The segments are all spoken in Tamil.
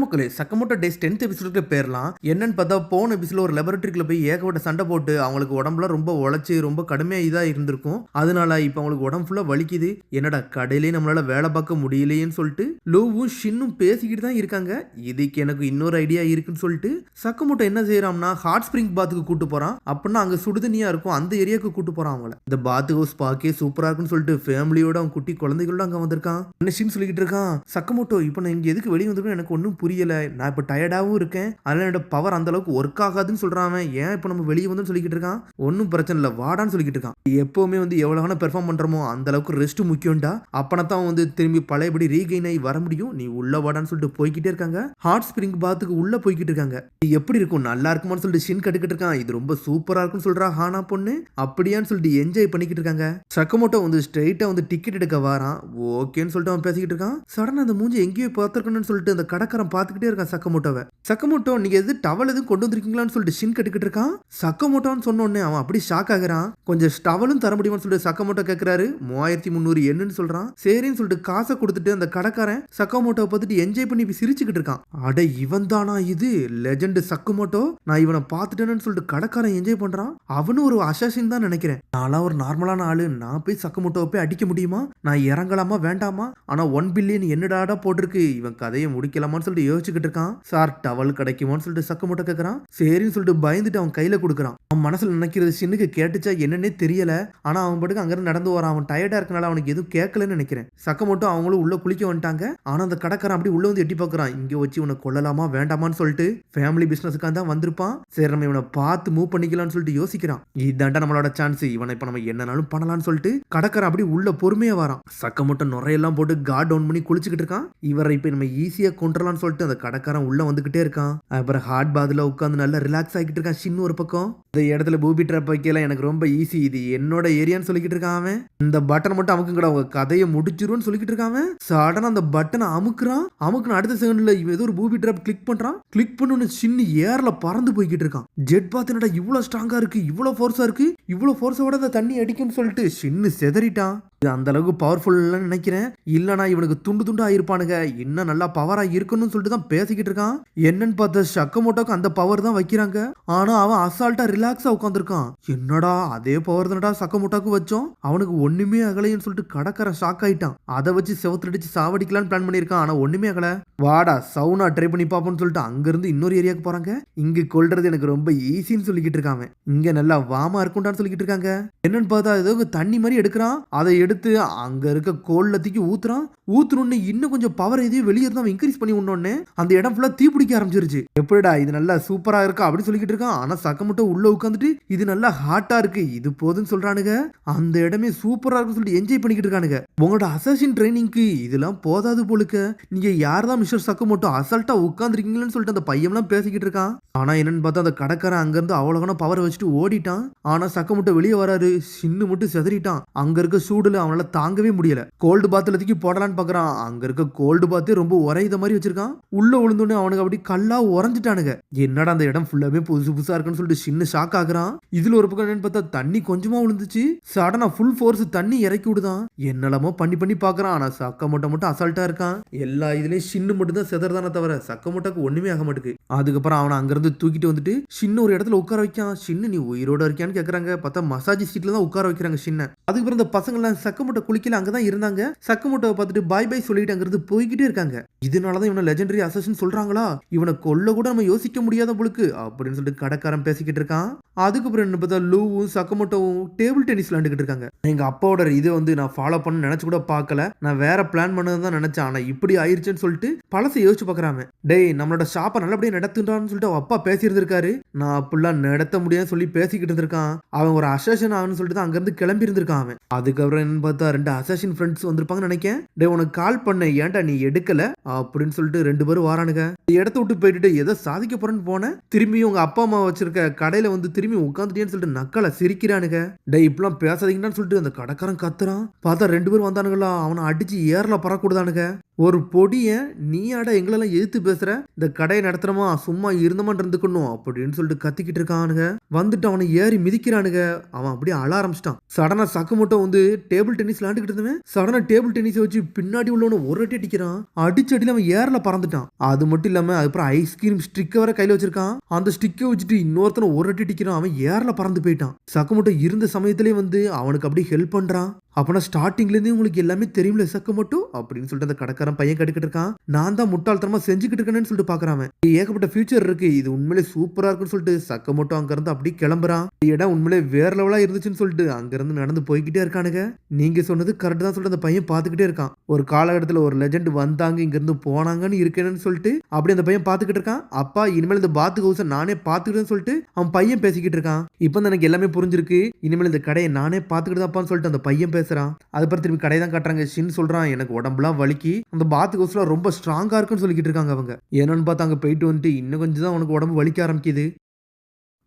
மக்களே சக்கமோட்டோ டேஸ் 10th எபிசோடுக்கு பேரலாம். என்னன்னு பார்த்தா போன எபிசோட ஒரு லெபரட்டரிக்குள்ள போய் ஏகப்பட்ட சண்டை போட்டு அவங்களுக்கு உடம்புல ரொம்ப உழைச்சி ரொம்ப கடுமையா இதா இருந்திருக்கும். அதனால இப்போ அவங்களுக்கு உடம்பு ஃபுல்லா வலிக்குது. என்னடா கடையிலேயே நம்மளால வேலை பார்க்க முடியலையேன்னு சொல்லிட்டு லோவும் ஷின்னும் பேசிக்கிட்டு தான் இருக்காங்க. இதுக்கு எனக்கு இன்னொரு ஐடியா இருக்குன்னு சொல்லிட்டு சக்கமோட்டோ என்ன செய்யறான்னா ஹாட் ஸ்பிரிங் பாத்துக்கு கூட்டு போறான். அப்படின்னா அங்க சுடுதண்ணியா இருக்கும் அந்த ஏரியாவுக்கு கூட்டு போறான் அவங்கள. இந்த பாத் ஹவுஸ் பார்க்கே சூப்பரா இருக்குன்னு சொல்லிட்டு ஃபேமிலியோட அவன் குட்டி குழந்தைகளோட அங்க வந்திருக்கான். என்ன ஷின் சொல்லிக்கிட்டு இருக்கான், சக்கமோட்டோ இப்போ நான் இங்க எதுக்கு வெளியே வந்திருக்கேன் எனக்கு ஒன்றும் புரியல. நான் இப்போ டயர்டாகவும் இருக்கேன். அதனால என்னோட பவர் அந்த அளவுக்கு ஒர்க் ஆகாதுன்னு சொல்றான். ஏன் இப்போ நம்ம வெளியே வந்து சொல்லிக்கிட்டு இருக்கான். ஒன்றும் பிரச்சனை இல்லை வாடான்னு சொல்லிக்கிட்டு இருக்கான். எப்பவுமே வந்து எவ்வளவு பெர்ஃபார்ம் பண்றோமோ அந்த அளவுக்கு ரெஸ்ட் முக்கியம்டா. அப்பனா தான் வந்து திரும்பி பழையபடி ரீகெயின் ஆகி வர முடியும். நீ உள்ள வாடான்னு சொல்லிட்டு போய்கிட்டே இருக்காங்க. ஹாட் ஸ்பிரிங் பாத்துக்கு உள்ள போய்கிட்டு இருக்காங்க. எப்படி இருக்கும் நல்லா இருக்குமான்னு சொல்லிட்டு ஷின் கட்டுக்கிட்டு இருக்கான். இது ரொம்ப சூப்பரா இருக்குன்னு சொல்றா ஹானா பொண்ணு. அப்படியான்னு சொல்லிட்டு என்ஜாய் பண்ணிக்கிட்டு இருக்காங்க. சக்கமோட்டோ வந்து ஸ்ட்ரெயிட்டா வந்து டிக்கெட் எடுக்க வாரான். ஓகேன்னு சொல்லிட்டு அவன் பேசிக்கிட்டு இருக்கான். சடனா அந்த மூஞ்சி எங்கேயோ பார்த்துருக்கணும்னு சொல்லிட்டு அந்த கடைக்காரன் பார்த்துக்கிட்டே இருக்கான் சக்கமோட்டோவை. சக்கமோட்டோ நீங்க எது டவல் எதுவும் கொண்டு வந்திருக்கீங்களான்னு சொல்லிட்டு ஷின் கட்டுக்கிட்டு இருக்கான். சக்கமோட்டோன்னு சொன்னோடனே அவன் அப்படி ஷாக் ஆகிறான். கொஞ்சம் டவலும் தர முடியுமான்னு சொல்லிட்டு சக்கமோட்டோ கேட்கிறாரு. 3300 என்னன்னு சொல்றான். சரின்னு சொல்லிட்டு காசை கொடுத்துட்டு அந்த கடைக்காரன் சக்கமோட்டோவை பார்த்துட்டு என்ஜாய் பண்ணி சிரிச்சுக்கிட்டு இருக்கான். அட இவன் தானா இது லெஜெண்ட் சக்கமோட்டோ. நான் இவனை பார்த்துட்டேன்னு சொல்லிட்டு கடைக்காரன் என்ஜாய் பண்றான். அவனும் ஒரு அசாசின் தான் நினைக்கிறேன். நான்லாம் ஒரு நார்மலான ஆளு. நான் போய் சக்கமோட்டோவை போய் அடிக்க முடியுமா? நான் இறங்கலாமா வேண்டாமா? ஆனா 1 பில்லியன் என்னடாடா போட்டிருக்கு. இவன் கதையை முடிக்கலாமான்னு சொல்லிட்டு யோசிச்சுக்கிட்டு இருக்கான். சார் டவல் கிடைக்குமான்னு சொல்லிட்டு சக்கமோட்டோ கேட்கறான். சரின்னு சொல்லிட்டு பயந்துட்டு அவன் கையில கொடுக்குறான். அவன் மனசுல நினைக்கிறது ஷின்னுக்கு கேட்டுச்சா என்னன்னே தெரியல. ஆனா அவன் பாட்டுக்கு அங்கிருந்து நடந்து வரான். அவன் டயர்டா இருக்கனால அவனுக்கு எதுவும் கேட்கலன்னு நினைக்கிறேன். சக்கமோட்டோ அவங்களும் உள்ள குளிக்க வந்துட்டாங்க. ஆனா அந்த கடைக்காரன் அப்படி உள்ள வந்து எட்டி பார்க்கறான். இங்க வச்சு இவனை கொல்லலாமா வேண்டாமான்னு சொல்லிட்டு ஃபேமிலி பிசினஸ்க்காக தான் வந்திருப்பான். சரி நம்ம இவனை பார்த்து மூவ் பண்ணிக்கலாம்னு சொல்லிட்டு யோசிக்கிறான். இதாண்டா நம்மளோட சான்ஸ். இவனை இப்ப நம்ம என்னனாலும் பண்ணலாம்னு சொல்லிட்டு கடைக்காரன் அப்படி உள்ள பொறுமையா வரான். சக்கமோட்டோ நுரையெல்லாம் போட்டு கார்ட் டவுன் பண்ணி குளிச்சுக்கிட்டு இருக்கான். இவரை இப்ப நம்ம ஈஸியா கொண்டுலாம்னு சொல்லிட்டு அந்த கடைக்காரன் உள்ள வந்துகிட்டே இருக்கான். அப்புறம் ஹாட் பாத்ல உட்காந்து நல்லா ரிலாக்ஸ் ஆகிட்டு இருக்கான். ஷின் ஒரு பக்கம் இந்த இடத்துல பூபி ட்ராப் வைக்கலாம் எனக்கு ரொம்ப ஈஸி. இது என்னோட ஏரியான்னு சொல்லிக்கிட்டு இருக்கான். அவன் இந்த பட்டன் மட்டும் அமுக்குங்கடா உங்க கதையை முடிச்சிருன்னு சொல்லிக்கிட்டு இருக்கான். சடனா அந்த பட்டனை அமுக்குறான். அமுக்குன அடுத்த செகண்ட்ல இவன் ஏதோ ஒரு பூபி ட்ராப் கிளிக் பண்றான். கிளிக் பண்ணு சின்ன ஏர்ல பறந்து போய்கிட்டு இருக்கான். ஜெட் பாத் என்னடா இவ்வளவு ஸ்ட்ராங்கா இருக்கு, இவ்வளவு ஃபோர்ஸா இருக்கு, இவ்வளவு ஃபோர்ஸோட அந்த தண்ணி அடிக்கும்னு சொல்லிட்டு சின்ன செதறிட்டான். இது அந்த அளவுக்கு பவர்ஃபுல் நினைக்கிறேன். இல்லனா இவனுக்கு துண்டு துண்டு ஆயிருப்பானுங்க. இன்னும் நல்லா பவரா இருக்கணும்னு சொல்லிட்டு தான் பேசிக்கிட்டு இருக்கான். என்னன்னு பார்த்தா சக்கமோட்டோக்கு அந்த பவர் தான் வைக்கிறாங்க. ஆனா அவன் அசால்ட்டா ரிலாக்ஸா உட்காந்துருக்கான். என்னடா அதே பவர் தானடா சக்கமோட்டோக்கு வச்சோம். அவனுக்கு ஒண்ணுமே ஆகலைன்னு சொல்லிட்டு கடைக்காரன் ஷாக் ஆயிட்டான். அதை வச்சு செவத்துல அடிச்சு சாவடிக்கலான்னு பிளான் பண்ணிருக்கான். ஆனா ஒண்ணுமே ஆகல. வாடா சவுனா ட்ரை பண்ணி பாப்போம்னு சொல்லிட்டு அங்க இருந்து இன்னொரு ஏரியாவுக்கு போறாங்க. இங்க கொல்றது எனக்கு ரொம்ப ஈஸின்னு சொல்லிக்கிட்டு இருக்காங்க. இங்க நல்லா வாமா இருக்கும்டான்னு சொல்லிக்கிட்டு இருக்காங்க. என்னன்னு பார்த்தா ஏதோ தண்ணி மாதிரி எடுக்கிறான். அதை எடுத்து அங்க இருக்க கோல்ல தூக்கி ஊத்துறான். ஊத்துறோன்னு இன்னும் கொஞ்சம் பவர் எதையும் வெளியே இருந்தா இன்க்ரீஸ் பண்ணி உடனே அந்த இடம் ஃபுல்லா தீ பிடிக்க ஆரம்பிச்சிருச்சு. எப்படிடா இது நல்லா சூப்பரா இருக்கா அப்படின்னு சொல்லிக்கிட்டு இருக்கான். ஆனா சக்கமோட்டோ உள்ள உட்காந்துட்டு இது நல்லா ஹாட்டா இருக்கு இது போதுன்னு சொல்றானுங்க. அந்த இடமே சூப்பரா இருக்குன்னு சொல்லிட்டு என்ஜாய் பண்ணிக்கிட்டு இருக்கானுங்க. உங்களோட அசாசின் ட்ரைனிங்க்கு இதெல்லாம் போதாது போலுக்க. நீங்க யார்தான் மிஸ்டர் சக்கமோட்டோ அசால்ட்டா உட்காந்துருக்கீங்கன்னு சொல்லிட்டு அந்த பையன்லாம் பேசிக்கிட்டு இருக்கான். ஆனா என்னன்னு பார்த்தா அந்த கடைக்காரன் அங்க இருந்து அவ்வளவு பவர் வச்சுட்டு ஓடிட்டான். ஆனா சக்கமோட்டோ வெளியே வராரு. சின்ன மட்டும் செதறிட்டான். அங்க இருக்க சூடுல அவனால தாங்கவே முடியல. கோல்டு பாத்துல தூக்கி போடலான்னு பாக்குறான். அங்க இருக்க கோல்டு பாத்து ரொம்ப உரையுத மாதிரி வச்சிருக்கான். உள்ள விழுந்தோடனே அவனுக்கு அப்படி கல்லா உறைஞ்சிட்டானுங்க. என்னடா அந்த இடம் ஃபுல்லாவே புதுசு புதுசா இருக்குன்னு சொல்லிட்டு சின்ன ஷாக் ஆகுறான். இதுல ஒரு பக்கம் என்னன்னு பார்த்தா தண்ணி கொஞ்சமா விழுந்துச்சு. சடனா ஃபுல் ஃபோர்ஸ் தண்ணி இறக்கி விடுதான். என்னெல்லாமோ பண்ணி பண்ணி பாக்குறான். ஆனா சக்கமோட்டோ மட்டும் அசால்ட்டா இருக்கான். எல்லா இதுலயும் சின்ன மட்டும் தான் செதறதானே தவிர சக்கமோட்டோக்கு ஒண்ணுமே ஆக மாட்டுக்கு. அதுக்கப்புறம் அவனை அங்கிருந்து தூக்கிட்டு வந்துட்டு சின்ன ஒரு இடத்துல உட்கார வைக்கான். சின்ன நீ உயிரோட இருக்கியான்னு கேக்குறாங்க. பார்த்தா மசாஜ் சீட்ல தான் உட்கார வைக்கிறாங்க சின்ன. அதுக்கப்புறம் இந்த பசங்க எல்லாம் சக்கமோட்டோ குளிக்கல அங்கதான் இருந்தாங்க. சக்கமோட்டோவை பார்த்துட்டு பாய் பாய் சொல்லிட்டு அங்கிருந்து போய்கிட்டே இருக்காங்க. இதனாலதான் இவனை லெஜெண்டரி அசாசின் சொல்றாங்களா, இவனை கொல்ல கூட நம்ம யோசிக்க முடியாத பொழுக்கு அப்படின்னு சொல்லிட்டு கடைக்காரன் பேசிக்கிட்டு இருக்கான். அதுக்கப்புறம் என்ன பார்த்தா லூவும் சக்கமோட்டோவும் டேபிள் டென்னிஸ் விளையாண்டுக்கிட்டு இருக்காங்க. எங்க அப்பாவோட இதை வந்து நான் ஃபாலோ பண்ண நினைச்சு கூட பார்க்கல. நான் வேற பிளான் பண்ணதான் நினைச்சேன். ஆனா இப்படி ஆயிருச்சுன்னு சொல்லிட்டு பழசை யோசிச்சு பாக்குறாங்க. டேய் நம்மளோட ஷாப்பை நல்லபடியா நடத்துட்டான்னு சொல்லிட்டு அவன் அப்பா பேசியிருந்திருக்காரு. நான் அப்படிலாம் நடத்த முடியாதுன்னு சொல்லி பேசிக்கிட்டு இருந்திருக்கான். அவன் ஒரு அசாசின் ஆகணும்னு சொல்லிட்டு அங்க இருந்து கிளம்பி இருந்திருக்கான் அவன். அதுக்கப்புறம் என்ன பார்த்தா 2 அசாசின் ஃப்ரெண்ட்ஸ் வந்திருப்பாங்க நினைக்கேன். டே உனக்கு கால் பண்ண ஏன்டா நீ எடுக்கல அப்படின்னு சொல்லிட்டு 2 பேரும் வாரானுங்க. இடத்த விட்டு போயிட்டு ஏதோ சாதிக்க போறேன்னு போனேன். திரும்பி உங்க அப்பா அம்மா வச்சிருக்க கடையில வந்து திரும்பி திரும்பி உட்காந்துட்டேன்னு சொல்லிட்டு நக்கலை சிரிக்கிறானுங்க. டேய் இப்பெல்லாம் பேசாதீங்கன்னு சொல்லிட்டு அந்த கடைக்காரன் கத்துறான். பார்த்தா 2 பேரும் வந்தானுங்களா, அவனை அடிச்சு ஏர்ல பறக்கூடானுங்க. ஒரு பொடிய நீயாடா எங்களெல்லாம் எதிர்த்து பேசுற, இந்த கடையை நடத்துறமா சும்மா இருந்தமான் இருந்துக்கணும் அப்படின்னு சொல்லிட்டு கத்திக்கிட்டு இருக்கானுங்க. வந்துட்டு அவனை ஏறி மிதிக்கிறானுங்க. அவன் அப்படியே அழ ஆரம்பிச்சிட்டான். சடனா சக்கு மட்டும் வந்து டேபிள் டென்னிஸ் விளையாண்டுக்கிட்டு இருந்தவன் சடனா டேபிள் டென்னிஸ் வச்சு பின்னாடி உள்ளவனை ஒரு அடி அடிக்கிறான். அடிச்சடியில் அவன் ஏர்ல பறந்துட்டான். அது மட்டும் இல்லாம அதுக்கப்புறம் ஐஸ்கிரீம் ஸ்டிக்கை வர கையில வச்சிருக்கான். அந்த ஸ்டிக்கை வச்சுட்டு இன்னொருத்தனை ஒரு அடி அடிக்கிறான். அவன் ஏர்ல பறந்து போயிட்டான். சக்கு மட்டும் இருந்த சமயத்திலே வந்து அவனுக்கு அப்படியே ஹெல்ப் பண்றான். அப்பனா ஸ்டார்டிங்லேருந்து உங்களுக்கு எல்லாமே தெரியும்ல சக்க மட்டும் அப்படின்னு சொல்லிட்டு அந்த கடைக்காரன் பையன் கட்டுக்கிட்டு இருக்கான். நான் தான் முட்டாள்தனமா செஞ்சுக்கிட்டு இருக்கேன்னு சொல்லிட்டு பாக்குறான். ஏகப்பட்ட ஃபியூச்சர் இருக்கு, இது உண்மையிலே சூப்பரா இருக்குன்னு சொல்லிட்டு சக்க மட்டும் அங்க இருந்து அப்படி கிளம்புறான். இடம் உண்மையிலே வேற லெவலா இருந்துச்சுன்னு சொல்லிட்டு அங்க இருந்து நடந்து போய்கிட்டே இருக்கானுங்க. நீங்க சொன்னது கரெக்ட் தான் சொல்லிட்டு அந்த பையன் பாத்துக்கிட்டே இருக்கான். ஒரு காலகட்டத்தில் ஒரு லெஜெண்ட் வந்தாங்க இங்க இருந்து போனாங்கன்னு இருக்கேன்னு சொல்லிட்டு அப்படி அந்த பையன் பாத்துக்கிட்டு இருக்கான். அப்பா இனிமேல் இந்த பாத்து ஹவுஸை நானே பாத்துக்கிட்டேன்னு சொல்லிட்டு அவன் பையன் பேசிக்கிட்டு இருக்கான். இப்போ எனக்கு எல்லாமே புரிஞ்சிருக்கு, இனிமேல் இந்த கடையை நானே பாத்துக்கிட்டு தான்ப்பான்னு சொல்லிட்டு அந்த பையன் பேசுறான். அதுக்கப்புறம் திரும்பி கடை தான் காட்டுறாங்க. ஷின் சொல்றான் எனக்கு உடம்புலாம் வலிக்கு, அந்த பாத் ஹவுஸ்ல ரொம்ப ஸ்ட்ராங்கா இருக்குன்னு சொல்லிக்கிட்டு இருக்காங்க அவங்க. என்னன்னு பார்த்தா அங்க போயிட்டு வந்துட்டு இன்னும் கொஞ்சம் தான் உனக்கு உடம்பு வலிக்க ஆரம்பிக்குது.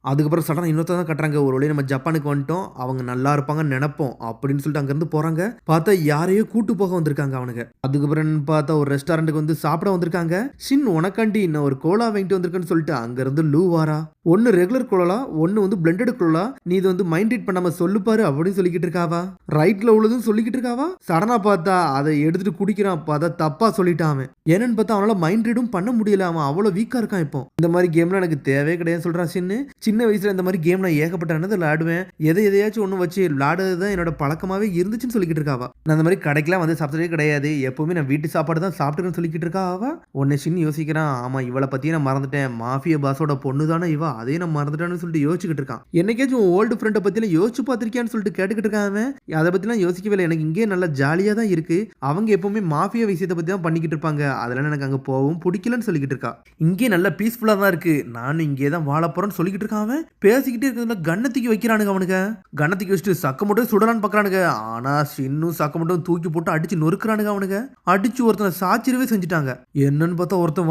அதுக்கப்புறம் சடனாக இன்னொருத்த தான் கட்டுறாங்க. ஒரு வழி நம்ம ஜப்பானுக்கு வந்துட்டோம், அவங்க நல்லா இருப்பாங்கன்னு நினைப்போம் அப்படின்னு சொல்லிட்டு அங்கேருந்து போகிறாங்க. பார்த்தா யாரையோ கூட்டு போக வந்திருக்காங்க அவனுங்க. அதுக்கப்புறம் பார்த்தா ஒரு ரெஸ்டாரண்ட்டுக்கு வந்து சாப்பிட வந்திருக்காங்க. ஷின் உனக்காண்டி இன்னும் ஒரு கோலா வாங்கிட்டு வந்திருக்குன்னு சொல்லிட்டு அங்கேருந்து லூ வாரா. ஒன்று ரெகுலர் கோலா, ஒன்று வந்து பிளெண்டட் கோலா, நீ இது வந்து மைண்ட் ரீட் பண்ணாமல் சொல்லுப்பாரு அப்படின்னு சொல்லிக்கிட்டு இருக்காவா. ரைட்டில் உள்ளதும் சொல்லிக்கிட்டு இருக்காவா. சடனாக பார்த்தா அதை எடுத்துட்டு குடிக்கிறான். பார்த்தா தப்பா சொல்லிட்டான் அவன். என்னன்னு பார்த்தா அவனால மைண்ட் ரீடும் பண்ண முடியல, அவன் அவ்வளோ வீக்காக இருக்கான். இப்போ இந்த மாதிரி கேம்லாம் எனக்கு தேவையே கிடையாது சொல்கிறான் ஷின்னு. சின்ன வயசுல இந்த மாதிரி கேம் நான் ஏகப்பட்ட விளையாடுவேன், எதையாச்சும் ஒன்று வச்சு விளையாடுறது தான் என்னோட பழக்கமாவே இருந்துச்சுன்னு சொல்லிக்கிட்டு இருக்காவா. நான் அந்த மாதிரி கடைக்கெல்லாம் வந்து சாப்பிட்டதே கிடையாது, எப்பவுமே நான் வீட்டு சாப்பாடு தான் சாப்பிட்டுன்னு சொல்லிக்கிட்டு இருக்காவா. உன்னை சின்ன யோசிக்கிறான். ஆமா இவளை பத்தியே நான் மறந்துட்டேன், மாஃபியா பாஸோட பொண்ணு தானே இவா, அதே நான் மறந்துட்டேன்னு சொல்லிட்டு யோசிச்சுக்கிட்டு இருக்கான். என்னைக்காச்சும் ஓல்டு ஃப்ரெண்டை பத்திலாம் யோசிச்சு பார்த்திருக்கியான்னு சொல்லிட்டு கேட்டுக்கிட்டு இருக்கான். அதை பத்திலாம் யோசிக்கவே இல்லை, எனக்கு இங்கே நல்லா ஜாலியா தான் இருக்கு. அவங்க எப்பவுமே மாஃபியா விஷயத்தை பத்தி தான் பண்ணிக்கிட்டு இருப்பாங்க, அதெல்லாம் எனக்கு அங்க போகவும் பிடிக்கலன்னு சொல்லிக்கிட்டு இருக்கா. இங்கே நல்லா பீஸ்ஃபுல்லா தான் இருக்கு, நானும் இங்கே தான் வாழ போறேன்னு சொல்லிக்கிட்டு இருக்கான். பேசிக்கிட்டே இருக்கிறதுல கண்ணத்துக்கு வைக்கிறானுங்க அவனுங்க. கண்ணத்துக்கு வச்சுட்டு சக்க மட்டும் சுடலான்னு பாக்குறானுங்க. ஆனா இன்னும் சக்க மட்டும் தூக்கி போட்டு அடிச்சு நொறுக்குறானுங்க அவனுங்க. அடிச்சு ஒருத்தனை சாச்சிரவே செஞ்சுட்டாங்க. என்னன்னு பார்த்தா ஒருத்தன்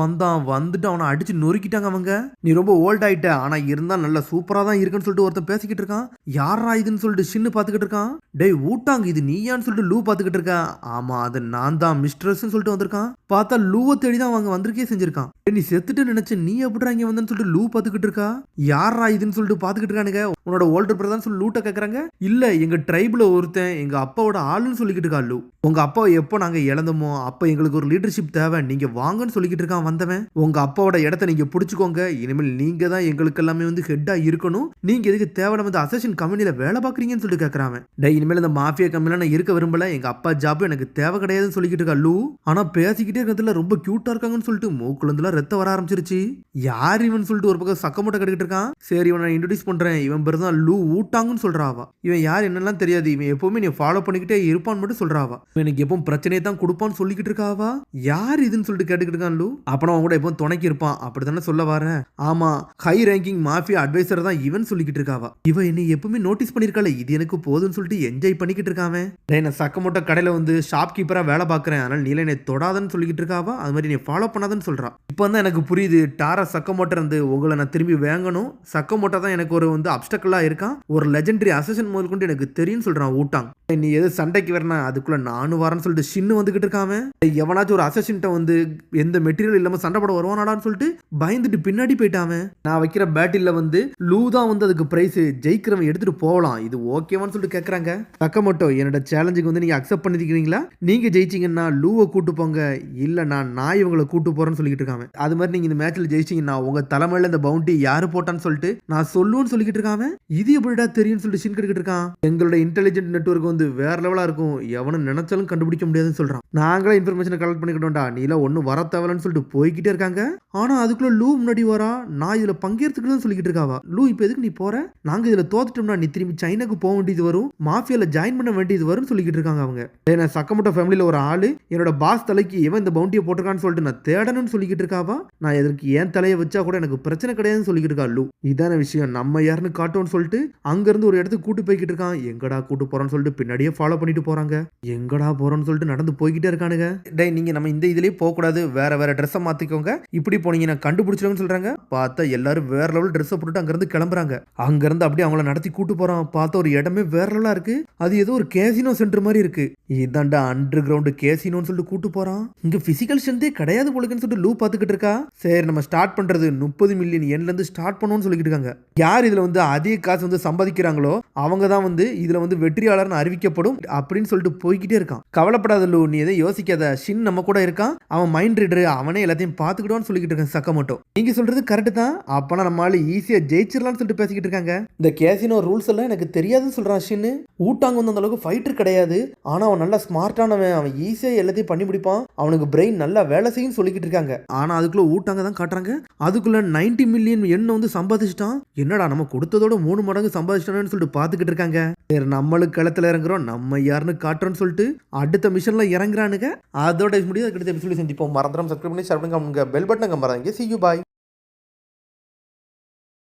வந்துட்டு அவனை அடிச்சு நொறுக்கிட்டாங்க அவங்க. நீ ரொம்ப ஓல்ட் ஆயிட்ட, ஆனா இருந்தா நல்ல சூப்பரா தான் இருக்குன்னு சொல்லிட்டு ஒருத்தன் பேசிக்கிட்டு இருக்கான். யாரா இதுன்னு சொல்லிட்டு ஷின்னு பாத்துக்கிட்டு இருக்கான். டேய் ஊட்டாங்க இது நீயான்னு சொல்லிட்டு லூ பாத்துக்கிட்டு இருக்கான். ஆமா அது நான் தான் மிஸ்ட்ரஸ் சொல்லிட்டு வந்திருக்கான். பார்த்தா லூவை தேடி தான் அவங்க வந்திருக்கே செஞ்சிருக்கான். நீ செத்துட்டு நினைச்சு நீ எப்படி இங்க வந்தன்னு சொல்லிட்டு லூ பாத்துக்கிட்டு இருக்கா. யாரா இதுன்னு சொல்லிட்டு பாத்துக்கிட்டு இருக்கானுங்க. உன்னோட ஓல்டர் பிரதர்னு சொல்லி லூட்ட கேக்குறாங்க. இல்ல எங்க ட்ரைப்ல ஒருத்தன் எங்க அப்பாவோட ஆளுன்னு சொல்லிக்கிட்டு இருக்கா லூ. உங்க அப்பா எப்போ நாங்க இழந்தோமோ அப்ப எங்களுக்கு ஒரு லீடர்ஷிப் தேவை, நீங்க வாங்கன்னு சொல்லிக்கிட்டு இருக்கான் வந்தவன். உங்க அப்பாவோட இடத்த நீங்க பிடிச்சுக்கோங்க, இனிமேல் நீங்க தான் எங்களுக்கு எல்லாமே வந்து ஹெட்டா இருக்கணும், நீங்க எதுக்கு தேவையில்லாம வந்து அசசின் கம்பெனில வேலை பாக்குறீங்கன்னு சொல்லிட்டு கேக்குறான். டேய் இனிமேல் இந்த மாஃபியா கம்பெனில நான் இருக்க விரும்பல, எங்க அப்பா ஜாப் எனக்கு தேவை கிடையாதுன்னு சொல்லிக்கிட்டு இருக்கா லூ. ஆனா பேசிக்கிட்டே இருக்கிறதுல ரொம்ப கியூட்டா இருக்காங்கன்னு சொல்லிட்டு மூக்குலந்துலாம் ரத்தம் வர ஆரம்பிச்சிருச்சு. யார் இவன் சொல்லிட்டு ஒரு பக்கம் சக்கமூட்டை கட்டிக்கிட்டு இருக்கான். சரி இவன் நான் இன்ட்ரோடியூஸ் பண்றேன், இவன் பேர் தான் லூ ஊட்டாங்கன்னு சொல்றாவா. இவன் யார் என்னெல்லாம் தெரியாது, இவன் எப்பவுமே நீ ஃபாலோ பண்ணிக்கிட்டே இருப்பான்னு மட்டும் சொல்றாவா. எனக்கு எப்பவும் பிரச்சனையை தான் கொடுப்பான்னு சொல்லிக்கிட்டு இருக்காவா. யார் இதுன்னு சொல்லிட்டு கேட்டுக்கிட்டு இருக்கான் லூ. அப்பனா அவன் கூட எப்பவும் துணைக்கி இருப்பான் அப்படித்தானே சொல்ல வர. ஆமா ஹை ரேங்கிங் மாஃபியா அட்வைசர் தான் இவன் சொல்லிக்கிட்டு இருக்காவா. இவன் என்னை எப்பவுமே நோட்டீஸ் பண்ணிருக்காள, இது எனக்கு போதும்னு சொல்லிட்டு என்ஜாய் பண்ணிக்கிட்டு இருக்காவன். நான் சக்கமூட்டை கடையில வந்து ஷாப் கீப்பரா வேலை பாக்குறேன், அதனால நீல என்னை தொடாதன்னு சொல்லிக்கிட்டு இருக்காவா. அது மாதிரி நீ ஃபாலோ பண்ணாதன்னு சொல்றான். இப்போ தான் எனக்கு புரியுது, டாரா சக்கமோட்டை இருந்து உங்களை நான் திரும்பி வாங்கணும், சக்கமோட்டை தான் எனக்கு ஒரு வந்து அப்டக்கலா இருக்கான், ஒரு லெஜெண்டரி அசசன் முதல் கொண்டு எனக்கு தெரியும் சொல்றான் ஊட்டாங். நீ எது சண்டைக்கு வரனா அதுக்குள்ள நானும் வரேன்னு சொல்லிட்டு ஷின்னு வந்துகிட்டு இருக்காம. எவனாச்சும் ஒரு அசசின்ட்ட வந்து எந்த மெட்டீரியல் இல்லாம சண்டை போட வருவானாடான்னு சொல்லிட்டு பயந்துட்டு பின்னாடி போயிட்டாம. நான் வைக்கிற பேட்டில் வந்து லூ தான் வந்து அதுக்கு பிரைஸ், ஜெயிக்கிறவன் எடுத்துட்டு போகலாம், இது ஓகேவான்னு சொல்லிட்டு கேட்கறாங்க. சக்கமோட்டோ என்னோட சேலஞ்சுக்கு வந்து நீங்க அக்செப்ட் பண்ணிக்கிறீங்களா, நீங்க ஜெயிச்சிங்கன்னா லூவை கூட்டு போங்க, இல்ல நான் இவங்களை கூட்டு போறேன்னு சொல்லிட்டு இருக்காங்க. அது மாதிரி நீங்க இந்த மேட்ச்ல ஜெயிச்சிங்கன்னா உங்க தலைமையில இந்த பவுண்டி யாரு போட்டான்னு சொல்லிட்டு நான் சொல்லுவேன்னு சொல்லிக்கிட்டு இருக்காங்க. இது எப்படிடா தெரியும்னு சொல்லிட்டு ஷின் கேட்டுக்கிட்டு இருக்கான். எங்களோட இன்டெலிஜென்ட் நெட்வொர்க் வந்து வேற லெவலா இருக்கும், எவனும் நினைச்சாலும் கண்டுபிடிக்க முடியாதுன்னு சொல்றான். நாங்களே இன்ஃபர்மேஷனை கலெக்ட் பண்ணிக்கிட்டோம்டா, நீல ஒன்னும் வர தேவைன்னு சொல்லிட்டு போய்கிட்டே இருக்காங்க. ஆனா அதுக்குள்ள லூ முன்னாடி வரா, நான் இதுல பங்கேற்றுக்கிறேன்னு சொல்லிக்கிட்டு இருக்காவா. லூ இப்ப எதுக்கு நீ போற, நாங்க இதுல தோத்துட்டோம்னா நீ திரும்பி சைனாக்கு போக வேண்டியது வரும், மாஃபியால ஜாயின் பண்ண வேண்டியது வரும்னு சொல்லிக்கிட்டு இருக்காங்க அவங்க. நான் சக்கமோட்டோ ஃபேமிலியில ஒரு ஆளு, என்னோட பாஸ் தலைக்கு இவன் இந்த பவுண்டியை போட்டிருக்கான்னு சொல்லிட்டு நான் தேடணும்னு சொல்லிக்கிட்டு இருக்காவா. நான் எதற்கு ஏன் தலையை வச்சா கூட எனக்கு பிரச்சனை கிடையாதுன்னு சொல்லிக்கிட்டு இருக்கா லூ. இதான விஷயம், நம்ம யாருன்னு காட்டோம்னு சொல்லிட்டு அங்கிருந்து ஒரு இடத்துக்கு கூட்டு போய்கிட்டு இருக்கான். எங்கடா கூட்டு போறோம்னு சொல்லிட்டு பின்னாடியே ஃபாலோ பண்ணிட்டு போறாங்க. எங்கடா போறோம்னு சொல்லிட்டு நடந்து போய்கிட்டே இருக்கானுங்க. டேய் நீங்க நம்ம இந்த இதுலயே போக கூடாது, வேற வேற ட்ரெஸ்ஸை மாத்திக்கோங்க, இப்படி போனீங்கன்னா கண்டுபிடிச்சிருங்கன்னு சொல்றாங்க. பார்த்தா எல்லாரும் வேற லெவல் ட்ரெஸ்ஸை போட்டுட்டு அங்கிருந்து கிளம்புறாங்க. அங்கிருந்து அப்படியே அவங்கள நடத்தி கூட்டு போறான். பார்த்தா ஒரு இடமே வேற லெவலா இருக்கு. அது ஏதோ ஒரு கேசினோ சென்டர் மாதிரி இருக்கு. இதாண்டா அண்டர் கிரவுண்ட் கேசினோன்னு சொல்லிட்டு கூட்டு போறான். இங்க பிசிக்கல் ஸ்ட்ரென்த்தே கிடையாது போலுக்குன்னு சொல்லிட்டு லூ பார்த்துக்கிட்டு இருக்கா. சரி நம்ம ஸ்டார்ட் பண்றது 30 மில்லியன் என்ல இருந்து ஸ்டார்ட் பண்ணுவோம்னு சொல்லிட்டு இருக்காங்க. யார் இதுல வந்து அதிக காசு வந்து சம்பாதிக்கிறாங்களோ அவங்க தான் வந்து இதுல வந்து வெற்றியாளர்னு அறிவிக்கப்படும் அப்படின்னு சொல்லிட்டு போய்கிட்டே இருக்கான். கவலைப்படாத லூ, நீ எதை யோசிக்காத, ஷின் நம்ம கூட இருக்கான், அவன் மைண்ட் ரீடர், அவனே எல்லாத்தையும் பார்த்துக்கிட்டோன்னு சொல்லிக்கிட்டு இருக்கான் சக்கமோட்டோ. நீங்க சொல்றது கரெக்ட் தான், அப்பனா நம்மளால ஈஸியா ஜெயிச்சிடலாம்னு சொல்லிட்டு பேசிக்கிட்டு இருக்காங்க. இந்த கேசினோ ரூல்ஸ் எல்லாம் எனக்கு தெரியாதுன்னு சொல்றான் ஷின். ஊட்டாங்க வந்து அந்த அளவுக்கு ஃபைட்டர் கிடையாது, ஆனா அவன் நல்லா ஸ்மார்ட்டானவன், அவன் ஈஸியா எல்லாத்தையும் பண்ணி முடிப்பான், அவனுக்கு பிரெயின் நல்லா வேலை செய்யும் சொல்லிக்கிட்டு இருக்காங்க. ஆனா அதுக்குள்ள ஊட்டாங்க தான் காட்டுறாங்க. அதுக்குள்ள 90 மில்லியன் எண்ணெய் வந்து சம்பாதிச்சிட்டான். என்னடா நம்ம கொடுத்ததோட 3 மடங்கு சம்பாதிச்சிட்டான்னு சொல்லிட்டு பார்த்துக்கிட்டு இருக்காங்க. சரி நம்மளுக்கு களத்துல இறங்குறோம், நம்ம யாருன்னு காட்டுறோம்னு சொல்லிட்டு அடுத்த மிஷன்ல இறங்குறானுங்க. அதோட முடியாது, அடுத்த எபிசோட சந்திப்போம். மறந்துடாம சப்ஸ்கிரைப் பண்ணி ஷேர் பண்ணுங்க, பெல் பட்டனை மறந்துங்க. See you, bye.